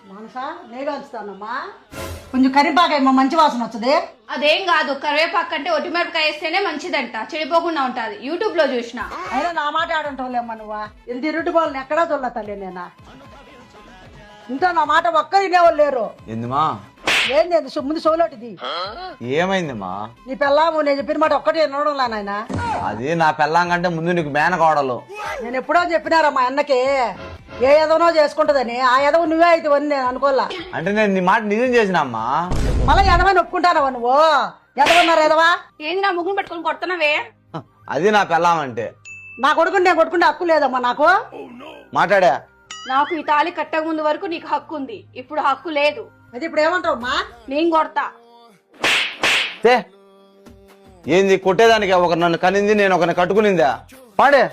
మనసా నేగాల్స్తానమ్మా కొంచెం కరివేపాకేమో మంచి వాసన వస్తుంది. అదేం కాదు, కరివేపాకు అంటే ఒట్టిమిరపకాయ వేస్తేనే మంచిదంట, చెడిపోకుండా ఉంటది. యూట్యూబ్ లో చూసిన. అయినా నా మాట ఆడుంటావులేమ్మా నువ్వా. ఇంత ఇరుటి బాల్ని ఎక్కడా చూడలే తల్లి నేనా. ఇంట్లో నా మాట ఒక్కరు వినేవాళ్ళు లేరు. ఎందుమా ఏంది ముందు సోలోటిది ఏమైందిమా? నీ పెళ్ళాము నేను చెప్పిన మాట ఒక్కటి వినడంలా నాయన. అది నా పెళ్ళాం కంటే ముందు నీకు మేనకోడలు. నేను ఎప్పుడో చెప్పినారా మా అన్నకి ఏ ఎదవనో చేసుకుంటదని. ఆ ఎదవ నువ్వే అయితే నేను అనుకోలా. అంటే నేను నీ మాట నిజం చేసినమ్మా. మళ్ళీ ఎదవని ఒప్పుకుంటానవా నువ్వు? ఎదవన్నారు ఎదవా. ఏంది నా ముగ్గురు పెట్టుకుని కొడుతున్నావే? అది నా పెళ్ళాం అంటే. నా కొడుకుని నేను కొట్టుకుంటే హక్కు లేదమ్మా నాకు. మాట్లాడా నాకు ఈ తాళి కట్టక ముందు వరకు నీకు హక్కు ఉంది, ఇప్పుడు హక్కు లేదు. అది ఇప్పుడు ఏమంటావమ్మా? నేను కొడతా. ఏంది కొట్టేదానికి? ఒక నన్ను కనింది, నేను ఒకరిని కట్టుకునిందా? పాడే